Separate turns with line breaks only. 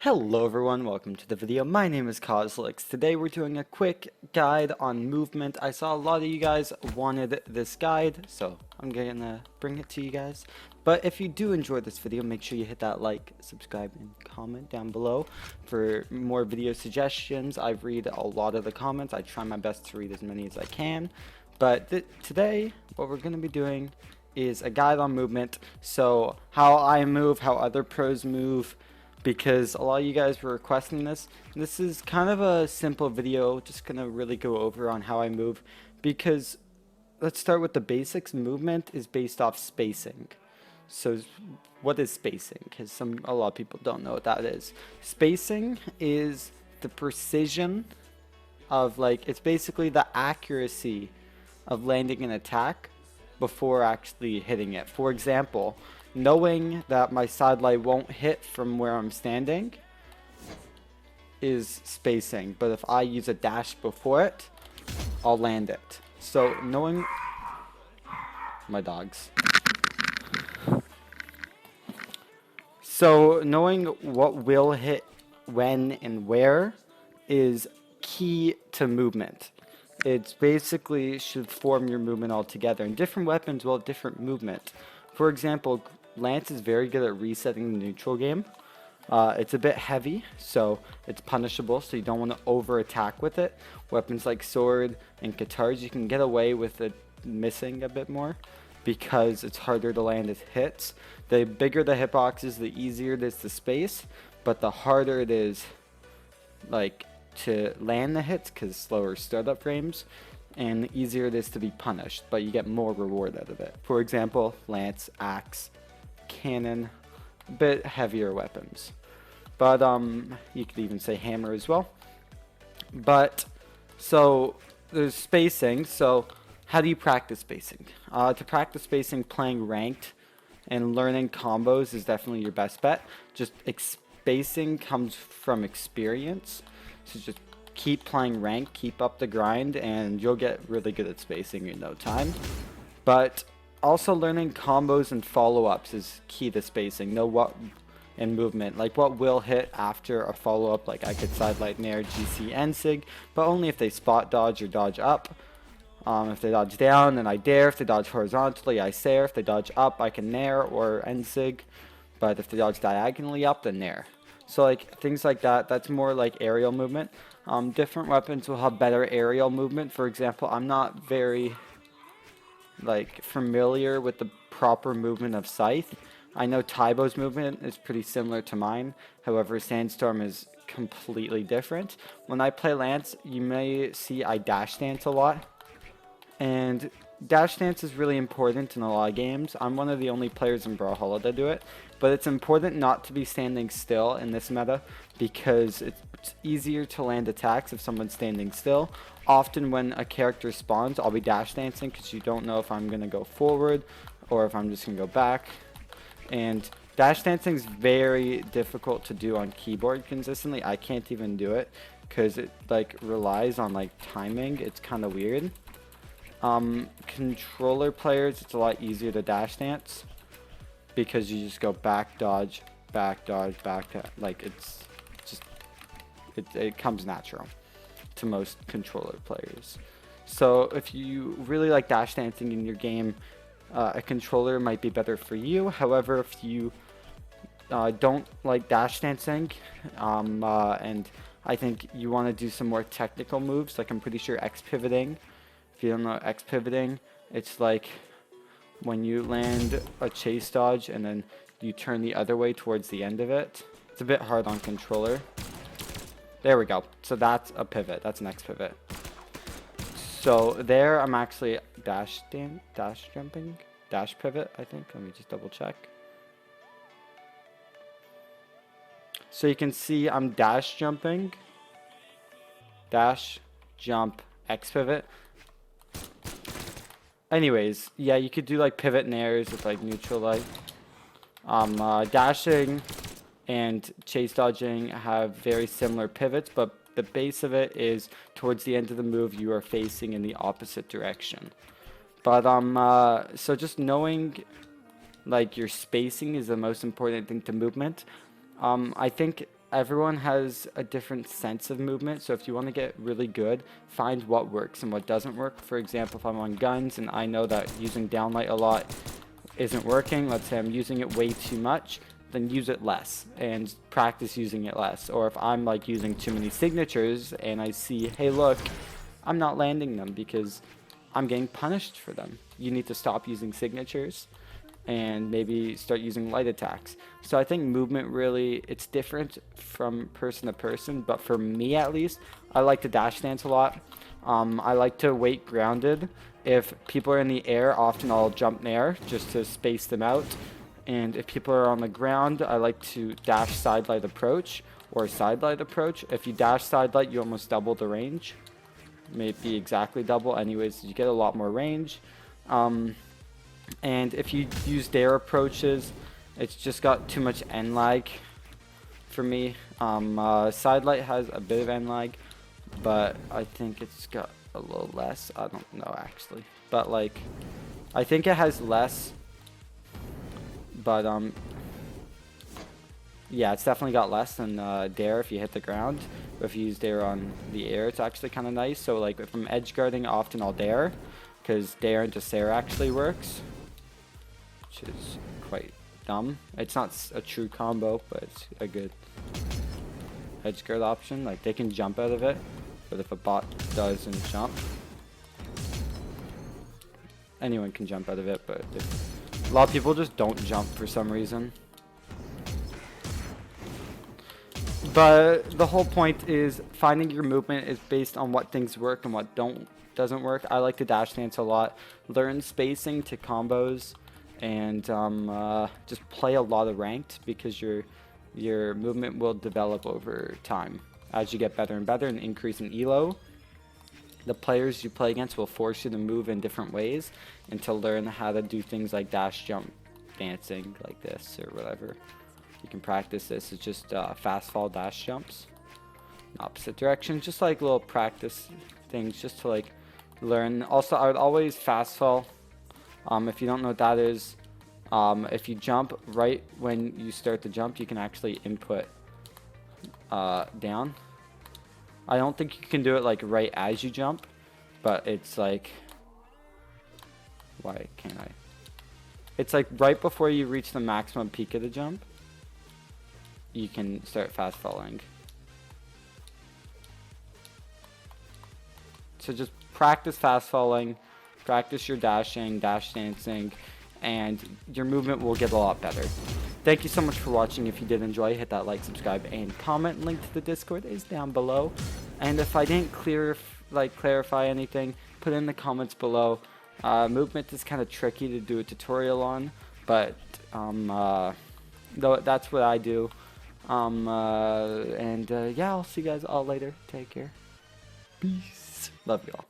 Hello everyone, welcome to the video. My name is Cosolix. Today we're doing a quick guide on movement. I saw a lot of you guys wanted this guide, so I'm gonna bring it to you guys. But if you do enjoy this video, make sure you hit that like, subscribe, and comment down below for more video suggestions. I read a lot of the comments. I try my best to read as many as I can. But today, what we're gonna be doing is a guide on movement. So how I move, how other pros move, because a lot of you guys were requesting this. This is kind of a simple video, just gonna really go over on how I move, because let's start with the basics. Movement is based off spacing. So what is spacing? Because a lot of people don't know what that is. Spacing is the precision of, like, it's basically the accuracy of landing an attack before actually hitting it. For example, knowing that my sidelight won't hit from where I'm standing is spacing, but if I use a dash before it, I'll land it. So knowing my dogs. So knowing what will hit when and where is key to movement. It's basically should form your movement altogether, and different weapons will have different movement. For example, Lance is very good at resetting the neutral game. It's a bit heavy, so it's punishable, so you don't want to over attack with it. Weapons like sword and guitars, you can get away with it missing a bit more because it's harder to land its hits. The bigger the hitboxes, the easier it is to space, but the harder it is, like, to land the hits because slower startup frames, and the easier it is to be punished, but you get more reward out of it. For example, lance, axe, cannon, a bit heavier weapons, but you could even say hammer as well. But so there's spacing. So how do you practice spacing? To practice spacing, playing ranked and learning combos is definitely your best bet. Just spacing comes from experience. So just keep playing ranked, keep up the grind, and you'll get really good at spacing in no time. But also learning combos and follow-ups is key to spacing. Know what and movement, like what will hit after a follow-up. Like I could sidelight nair, GC, and sig, but only if they spot dodge or dodge up. If they dodge down, then I dare. If they dodge horizontally, I sair. If they dodge up, I can nair or end sig. But if they dodge diagonally up, then nair. So like things like that, that's more like aerial movement. Different weapons will have better aerial movement. For example, I'm not very familiar with the proper movement of Scythe. I know Tybo's movement is pretty similar to mine. However, Sandstorm is completely different. When I play Lance, you may see I dash dance a lot. And dash dance is really important in a lot of games. I'm one of the only players in Brawlhalla that do it. But it's important not to be standing still in this meta, because it's easier to land attacks if someone's standing still. Often when a character spawns, I'll be dash dancing because you don't know if I'm going to go forward or if I'm just going to go back. And dash dancing is very difficult to do on keyboard consistently. I can't even do it because it relies on timing. It's kind of weird. Controller players, it's a lot easier to dash dance because you just go back dodge, back dodge, back it's just it comes natural to most controller players. So if you really like dash dancing in your game, a controller might be better for you. However, if you don't like dash dancing, and I think you want to do some more technical moves, like I'm pretty sure X pivoting. If you don't know X pivoting, it's like when you land a chase dodge and then you turn the other way towards the end of it. It's a bit hard on controller. There we go. So that's a pivot. That's an X pivot. So there I'm actually dash jumping, dash pivot, I think. Let me just double check. So you can see I'm dash jumping, dash, jump, X pivot. Anyways, yeah, you could do pivot nairs with neutral light. Dashing and chase dodging have very similar pivots, but the base of it is towards the end of the move you are facing in the opposite direction. But so just knowing your spacing is the most important thing to movement. I think everyone has a different sense of movement, so if you want to get really good, find what works and what doesn't work. For example, if I'm on guns and I know that using downlight a lot isn't working, let's say I'm using it way too much, then use it less and practice using it less. Or if I'm like using too many signatures and I see, hey look, I'm not landing them because I'm getting punished for them. You need to stop using signatures and maybe start using light attacks. So I think movement really, it's different from person to person, but for me at least, I like to dash dance a lot. I like to wait grounded. If people are in the air, often I'll jump there just to space them out. And if people are on the ground, I like to dash side light approach or side light approach. If you dash side light, you almost double the range. Maybe exactly double. Anyways, you get a lot more range. And if you use dare approaches, it's just got too much end lag for me. Side light has a bit of end lag, but I think it's got a little less. I don't know actually, but like I think it has less, but yeah, it's definitely got less than dare if you hit the ground. But if you use dare on the air, it's actually kind of nice. So like if I'm edge guarding, often I'll dare, because dare into Sarah actually works, which is quite dumb. It's not a true combo, but it's a good edge guard option. Like they can jump out of it, but if a bot doesn't jump, anyone can jump out of it. But a lot of people just don't jump for some reason. But the whole point is finding your movement is based on what things work and what doesn't work. I like to dash dance a lot, learn spacing to combos, and just play a lot of ranked, because your movement will develop over time as you get better and better and increase in elo. The players you play against will force you to move in different ways and to learn how to do things like dash jump dancing like this or whatever. You can practice this. It's just fast fall dash jumps in opposite direction, just like little practice things just to like learn. Also, I would always fast fall. If you don't know what that is, if you jump right when you start to jump, you can actually input down. I don't think you can do it like right as you jump, but it's like, why can't I? It's like right before you reach the maximum peak of the jump, you can start fast falling. So just practice fast falling, practice your dashing, dash dancing, and your movement will get a lot better. Thank you so much for watching. If you did enjoy, hit that like, subscribe, and comment. Link to the Discord is down below. And if I didn't clarify anything, put it in the comments below. Movement is kind of tricky to do a tutorial on, but that's what I do. Yeah, I'll see you guys all later. Take care. Peace. Love y'all.